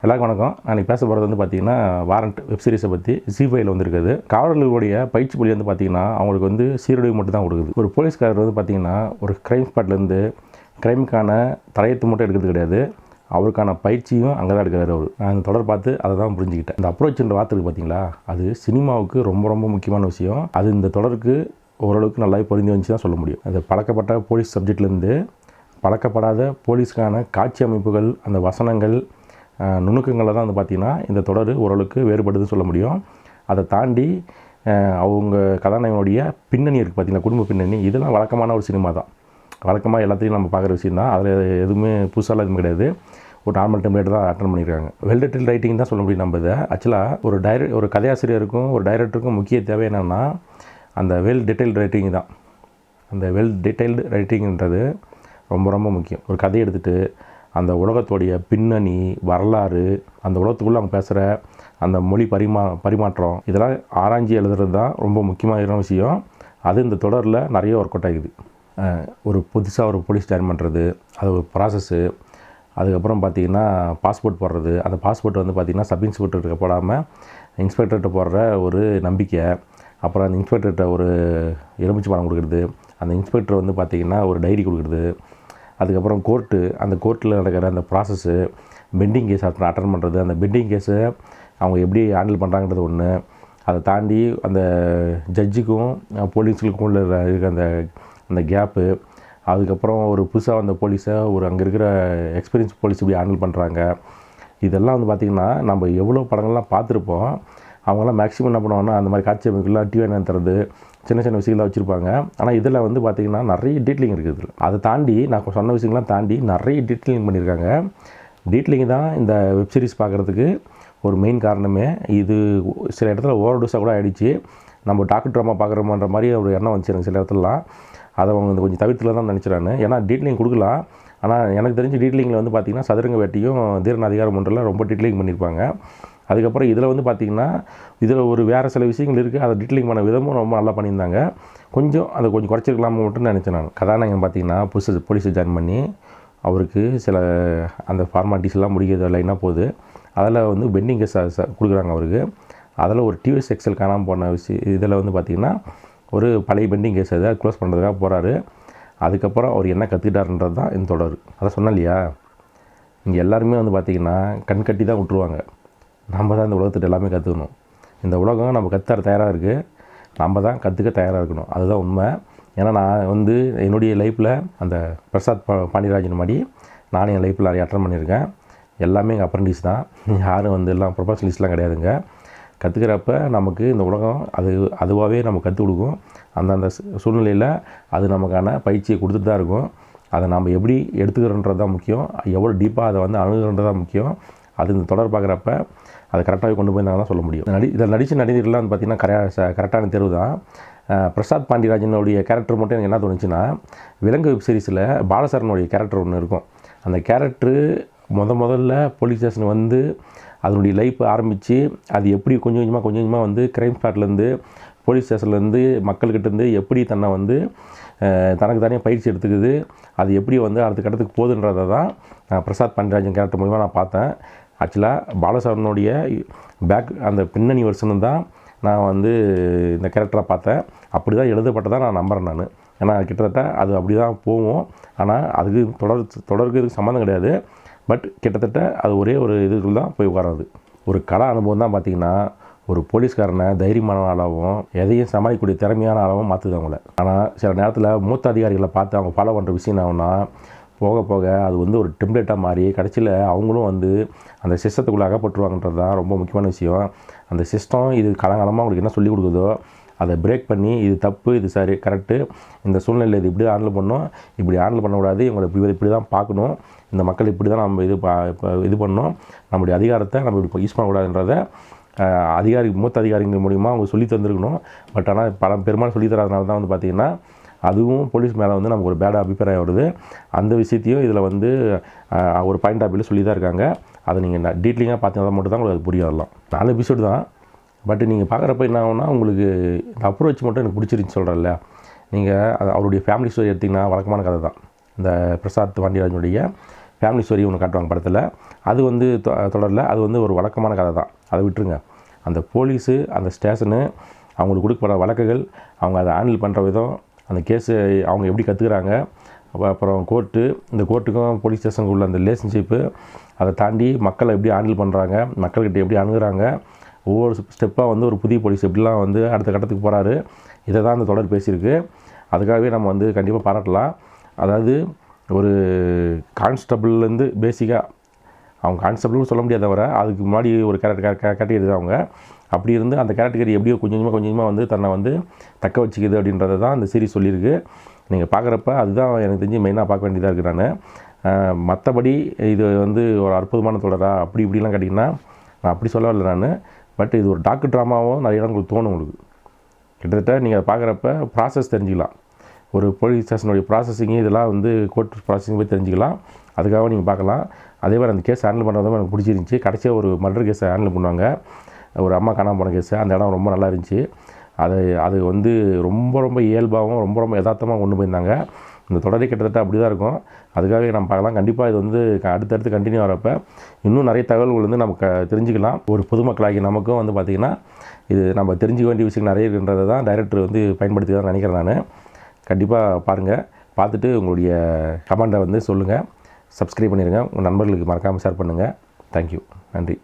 எல்லாருக்கும் வணக்கம். நான் பேச போகிறது வந்து பார்த்தீங்கன்னா வாரண்ட் வெப் சீரிஸை பற்றி ஜி5ல வந்துருக்குது. காவலர்களுடைய பயிற்சி பள்ளி வந்து பார்த்தீங்கன்னா அவங்களுக்கு வந்து சீருடை மட்டும் தான் கொடுக்குது. ஒரு போலீஸ்காரர் வந்து பார்த்தீங்கன்னா ஒரு க்ரைம் ஸ்பாட்லேருந்து க்ரைமுக்கான தலையத்து மட்டும் எடுக்கிறது கிடையாது, அவருக்கான பயிற்சியும் அங்கே தான் எடுக்கிறாரு அவர். நான் இந்த தொடர் பார்த்து அதை தான் புரிஞ்சுக்கிட்டேன். இந்த அப்ரோச்ன்ற வார்த்தைக்கு பார்த்தீங்களா, அது சினிமாவுக்கு ரொம்ப ரொம்ப முக்கியமான விஷயம். அது இந்த தொடருக்கு ஓரளவுக்கு நல்லாவே பொருந்தி வந்துச்சு தான் சொல்ல முடியும். அது பழக்கப்பட்ட போலீஸ் சப்ஜெக்ட்லேருந்து பழக்கப்படாத போலீஸ்க்கான காட்சி அமைப்புகள், அந்த வசனங்கள், நுணுக்கங்களை தான் வந்து பார்த்திங்கன்னா இந்த தொடர் ஓரளவுக்கு வேறுபடுதுன்னு சொல்ல முடியும். அதை தாண்டி அவங்க கதாநாயகனுடைய பின்னணி இருக்குது பார்த்திங்கன்னா, குடும்ப பின்னணி, இதெல்லாம் வழக்கமான ஒரு சினிமா தான். வழக்கமாக எல்லாத்தையும் நம்ம பார்க்குற விஷயம் தான். அதில் எதுவுமே புதுசாலாம் எதுவும் கிடையாது. ஒரு நார்மல் டெம்ப்ளேட் தான் அட்டன் பண்ணியிருக்காங்க. வெல் டீட்டெயில் ரைட்டிங் தான் சொல்ல முடியும். நம்ம இதை ஆக்சுவலாக ஒரு கதையாசிரியருக்கும் ஒரு டைரக்டருக்கும் முக்கிய தேவை என்னென்னா அந்த வெல் டீட்டெயில்டு ரைட்டிங் தான். அந்த வெல் டீட்டெயில்டு ரைட்டிங்கிறது ரொம்ப ரொம்ப முக்கியம். ஒரு கதையை எடுத்துகிட்டு அந்த உலகத்தோடைய பின்னணி, வரலாறு, அந்த உலகத்துக்குள்ளே அவங்க பேசுகிற அந்த மொழி பரிமாற்றம், இதெல்லாம் ஆராய்ச்சி எழுதுறது தான் ரொம்ப முக்கியமான விஷயம். அது இந்த தொடரில் நிறைய ஒர்க் அவுட் ஆகுது. ஒரு புதுசாக ஒரு போலீஸ் ஜாயின் பண்ணுறது, அது ஒரு ப்ராசஸ்ஸு. அதுக்கப்புறம் பார்த்திங்கன்னா பாஸ்போர்ட் போடுறது. அந்த பாஸ்போர்ட் வந்து பார்த்திங்கன்னா சப் இன்ஸ்பெக்டர்கிட்ட போடாமல் இன்ஸ்பெக்டர்கிட்ட போடுற ஒரு நம்பிக்கை. அப்புறம் அந்த இன்ஸ்பெக்டர்கிட்ட ஒரு எலுமிச்சை பழம் கொடுக்குறது. அந்த இன்ஸ்பெக்டர் வந்து பார்த்திங்கன்னா ஒரு டைரி கொடுக்குறது. அதுக்கப்புறம் அந்த கோர்ட்டில் நடக்கிற அந்த ப்ராசஸ்ஸு, பெண்டிங் கேஸ் அட்டன் பண்ணுறது. அந்த பெண்டிங் கேஸை அவங்க எப்படி ஹேண்டில் பண்ணுறாங்கிறது ஒன்று. அதை தாண்டி அந்த ஜட்ஜுக்கும் போலீஸுக்கும் உள்ள இருக்க அந்த கேப்பு. அதுக்கப்புறம் ஒரு புதுசாக வந்த போலீஸை அங்கே இருக்கிற எக்ஸ்பீரியன்ஸ் போலீஸ் எப்படி ஹேண்டில் பண்ணுறாங்க. இதெல்லாம் வந்து பார்த்திங்கன்னா நம்ம எவ்வளோ படங்கள்லாம் பார்த்துருப்போம். அவங்களாம் மேக்ஸிமம் என்ன பண்ணுவாங்கன்னா அந்த மாதிரி காட்சி அமைப்புகள்லாம் டிவி என்ன தரது, சின்ன சின்ன விஷயங்களாக வச்சுருப்பாங்க. ஆனால் இதில் வந்து பார்த்திங்கன்னா நிறைய டீட்டெயிலிங் இருக்குது இதில். அதை தாண்டி நான் சொன்ன விஷயங்கள்லாம் தாண்டி நிறைய டீட்டெயிலிங் பண்ணியிருக்காங்க. டீட்டெயிலிங் தான் இந்த வெப் சீரிஸ் பார்க்குறதுக்கு ஒரு மெயின் காரணமே. இது சில இடத்துல ஓவர் டோஸாக கூட ஆகிடுச்சு. நம்ம டாக்டர் ட்ராமா பார்க்குறோமன்ற மாதிரி ஒரு எண்ணம் வந்துச்சு எனக்கு சில இடத்துலலாம். அதை அவங்க கொஞ்சம் தவிர்த்துல தான் நினச்சிடான்னு. ஏன்னா டீட்டெயிலிங் கொடுக்கலாம், ஆனால் எனக்கு தெரிஞ்ச டீட்டெயிலிங்கில் வந்து பார்த்திங்கன்னா சதுரங்க வேட்டியும் தீரன் அதிகாரம் ஒன்றில் ரொம்ப டீட்டெயிலிங் பண்ணியிருப்பாங்க. அதுக்கப்புறம் இதில் வந்து பார்த்திங்கன்னா இதில் ஒரு வேறு சில விஷயங்கள் இருக்குது. அதை டீட்டெயிலிங் பண்ண விதமும் ரொம்ப நல்லா பண்ணியிருந்தாங்க. அதை கொஞ்சம் குறைச்சிருக்கலாமா மட்டும் நினச்சேன் நான். கதாநாயகன் பார்த்திங்கன்னா போலீஸை ஜாயின் பண்ணி அவருக்கு சில அந்த ஃபார்மாலிட்டிஸ்லாம் முடிக்கிறது லைனாக போகுது. அதில் வந்து பெண்டிங் கேஸ் கொடுக்குறாங்க அவருக்கு. அதில் ஒரு டிவிஎஸ் எக்ஸல் காணாமல் போன இதில் வந்து பார்த்திங்கன்னா ஒரு பழைய பெண்டிங் கேஸ் அதை க்ளோஸ் பண்ணுறதுக்காக போகிறாரு. அதுக்கப்புறம் அவர் என்ன கற்றுக்கிட்டாருன்றது தான் இந்த தொடர். அதை சொன்னேன் இல்லையா, இங்கே எல்லாருமே வந்து பார்த்திங்கன்னா கண் கட்டி தான் விட்ருவாங்க. நம்ம தான் இந்த உலகத்துட்டு எல்லாமே கற்றுக்கணும். இந்த உலகம் நம்ம கற்றுற தயாராக இருக்குது, நம்ம தான் கற்றுக்க தயாராக இருக்கணும். அதுதான் உண்மை. ஏன்னா நான் வந்து என்னுடைய லைஃப்பில் அந்த பிரசாத் பாண்டியராஜன் மாதிரி நானும் என் லைஃப்பில் நிறைய அட்டன் பண்ணியிருக்கேன். எல்லாமே எங்கள் அப்ரண்டிஸ் தான். யாரும் வந்து எல்லாம் ப்ரொஃபஷனலிஸ்ட்லாம் கிடையாதுங்க. கற்றுக்கிறப்ப நமக்கு இந்த உலகம் அதுவாகவே நம்ம கற்றுக் கொடுக்கும். அந்தந்த சூழ்நிலையில் அது நமக்கான பயிற்சியை கொடுத்துட்டு தான் இருக்கும். அதை நம்ம எப்படி எடுத்துக்கிறோன்றது தான் முக்கியம். எவ்வளோ டீப்பாக அதை வந்து அணுகுன்றது தான் முக்கியம். அது இந்த தொடர் பார்க்குறப்ப அதை கரெக்டாகவே கொண்டு போயிருந்தாங்க தான் சொல்ல முடியும். இதில் நடித்த நடிகர்கள்லாம் வந்து பார்த்திங்கன்னா கரெக்டான தேர்வு தான். பிரசாத் பாண்டியராஜனுடைய கேரக்டர் மட்டும் எனக்கு என்ன தோணுச்சுன்னா, விலங்கு வெப் சீரிஸில் பாலசரனுடைய கேரக்டர் ஒன்று இருக்கும். அந்த கேரக்டரு முதல்ல போலீஸ் ஸ்டேஷன் வந்து அதனுடைய லைஃப் ஆரம்பித்து அது எப்படி கொஞ்சம் கொஞ்சமாக வந்து க்ரைம் ஸ்பாட்லேருந்து போலீஸ் ஸ்டேஷன்லேருந்து மக்கள்கிட்டேருந்து எப்படி தன்னை வந்து தனக்கு தானே பயிற்சி எடுத்துக்குது, அது எப்படி வந்து அடுத்த கட்டத்துக்கு போகுதுன்றதை தான் பிரசாத் பாண்டியராஜன் கேரக்டர் மூலிமா நான் பார்த்தேன். ஆக்சுவலாக பாலசரனுடைய அந்த பின்னணி வருஷனும் தான் நான் வந்து இந்த கேரக்டரை பார்த்தேன். அப்படி தான் எழுதப்பட்டதான் நான் நம்புகிறேன் நான். ஏன்னா கிட்டத்தட்ட அது அப்படி தான் போகும். ஆனால் அதுக்கு தொடருக்கு இதுக்கு சம்மந்தம் கிடையாது. பட் கிட்டத்தட்ட அது ஒரே ஒரு இதுக்குள்ள தான் போய் உட்காராது. ஒரு கலா அனுபவம் தான் பார்த்திங்கன்னா ஒரு போலீஸ்காரனை தைரியமான ஆளாகவும் எதையும் சமாளிக்கக்கூடிய திறமையான ஆளாகவும் மாற்றுது அவங்கள. ஆனால் சில நேரத்தில் மூத்த அதிகாரிகளை பார்த்து அவங்க ஃபாலோ பண்ணுற விஷயம் என்னாகும்னா, போக அது வந்து ஒரு டெம்ப்ளேட்டாக மாறி கடைசியில் அவங்களும் வந்து அந்த சிஸ்டத்துக்குள்ளே அகப்பட்டுருவாங்கன்றது தான் ரொம்ப முக்கியமான விஷயம். அந்த சிஸ்டம் இது காலங்காலமாக அவங்களுக்கு என்ன சொல்லிக் கொடுக்குதோ அதை பிரேக் பண்ணி இது தப்பு, இது சரி, கரெக்டு, இந்த சூழ்நிலையில் இது இப்படி தான் ஹேண்டில் பண்ணணும், இப்படி ஹேண்டில் பண்ணக்கூடாது, இவங்களை இப்படி தான் பார்க்கணும், இந்த மக்கள் இப்படி தான் நம்ம இது பண்ணணும், நம்முடைய அதிகாரத்தை நம்ம இப்படி யூஸ் பண்ணக்கூடாதுன்றதை மூத்த அதிகாரிகள் மூலிமா அவங்க சொல்லி தந்துருக்கணும். பட் ஆனால் பெரும்பாலும் சொல்லி தராதனால தான் வந்து பார்த்திங்கன்னா அதுவும் போலீஸ் மேலே வந்து நமக்கு ஒரு பேடாக அபிப்பிராயம் வருது. அந்த விஷயத்தையும் இதில் வந்து ஒரு பாயிண்ட் ஆஃப் வியூவில் சொல்லி தான் இருக்காங்க. அதை நீங்கள் டீட்டெயிலிங்காக பார்த்தீங்கன்னா மட்டும் தான் உங்களுக்கு அது புரிய வரலாம். 4 எபிசோடு தான். பட் நீங்கள் பார்க்குறப்ப என்ன ஆகும்னா உங்களுக்கு இந்த அப்ரோச் மட்டும் எனக்கு பிடிச்சிருந்துச்சு சொல்கிறேன்ல. நீங்கள் அவருடைய ஃபேமிலி ஸ்டோரி எடுத்திங்கன்னா வழக்கமான கதை தான். இந்த பிரசாத் பாண்டியராஜனுடைய ஃபேமிலி ஸ்டோரி ஒன்று காட்டுவாங்க படத்தில். அது வந்து தொடரில் அது வந்து ஒரு வழக்கமான கதை தான், அதை விட்டுருங்க. அந்த போலீஸு, அந்த ஸ்டேஷனு, அவங்களுக்கு கொடுக்கப்படுற வழக்குகள், அவங்க அதை ஹேண்டில் பண்ணுற விதம், அந்த கேஸு அவங்க எப்படி கற்றுக்குறாங்க, அப்புறம் கோர்ட்டு, இந்த கோர்ட்டுக்கும் போலீஸ் ஸ்டேஷனுக்கு உள்ள அந்த ரிலேஷன்ஷிப்பு, அதை தாண்டி மக்களை எப்படி ஹேண்டில் பண்ணுறாங்க, மக்கள்கிட்ட எப்படி அணுகுறாங்க, ஒவ்வொரு ஸ்டெப்பாக வந்து ஒரு புதிய போலீஸ் எப்படிலாம் வந்து அடுத்த கட்டத்துக்கு போகிறாரு, இதை தான் அந்த தொடர் பேசியிருக்கு. அதுக்காகவே நம்ம வந்து கண்டிப்பாக பாராட்டலாம். அதாவது ஒரு கான்ஸ்டபிள்லேருந்து பேசிக்காக, அவங்க கான்ஸ்டபிள்னு சொல்ல முடியாத தவிர அதுக்கு முன்னாடி ஒரு கேட்டகரி தான் அவங்க. அப்படி இருந்து அந்த கேட்டகரி எப்படியோ கொஞ்சம் கொஞ்சமாக வந்து தன்னை வந்து தக்க வச்சுக்குது அப்படின்றத தான் இந்த சீரிஸ் சொல்லியிருக்கு. நீங்கள் பார்க்குறப்ப அதுதான் எனக்கு தெரிஞ்சு மெயினாக பார்க்க வேண்டியதாக இருக்குது. நான் மற்றபடி இது வந்து ஒரு அற்புதமான தொடரா அப்படி இப்படிலாம் கேட்டிங்கன்னா நான் அப்படி சொல்லவில்லை நான். பட் இது ஒரு டாக்கு ட்ராமாவும் நிறைய இடம் உங்களுக்கு தோணும். உங்களுக்கு கிட்டத்தட்ட நீங்கள் பார்க்குறப்ப ப்ராசஸ் தெரிஞ்சுக்கலாம், ஒரு போலீஸ் ஸ்டேஷனுடைய ப்ராசஸிங்கு, இதெல்லாம் வந்து கோர்ட் ப்ராசஸிங் போய் தெரிஞ்சுக்கலாம். அதுக்காக நீங்கள் பார்க்கலாம். அதே மாதிரி அந்த கேஸ் ஹேண்டில் பண்ணுறதும் எனக்கு பிடிச்சிருந்துச்சி. கடைசியாக ஒரு மர்டர் கேஸை ஹேண்டில் பண்ணுவாங்க, ஒரு அம்மா காணாமல் போன கேஸு. அந்த இடம் ரொம்ப நல்லா இருந்துச்சு. அது வந்து ரொம்ப இயல்பாகவும் ரொம்ப யதார்த்தமாக கொண்டு போயிருந்தாங்க. இந்த தொடரே கிட்டத்தட்ட அப்படி தான் இருக்கும். அதுக்காகவே நம்ம பார்க்கலாம். கண்டிப்பாக இது வந்து அடுத்தடுத்து கண்டினியூ ஆகிறப்ப இன்னும் நிறைய தகவல்கள் வந்து நமக்கு தெரிஞ்சுக்கலாம். ஒரு பொதுமக்களாகி நமக்கும் வந்து பார்த்திங்கன்னா இது நம்ம தெரிஞ்சுக்க வேண்டிய விஷயம் நிறைய இருக்குன்றதை தான் டைரக்டர் வந்து பயன்படுத்தி தான் நினைக்கிறேன் நான். கண்டிப்பாக பாருங்கள், பார்த்துட்டு உங்களுடைய கமெண்ட்டை வந்து சொல்லுங்கள். சப்ஸ்கிரைப் பண்ணிடுங்க, உங்கள் நண்பர்களுக்கு மறக்காமல் ஷேர் பண்ணுங்கள். தேங்க்யூ, நன்றி.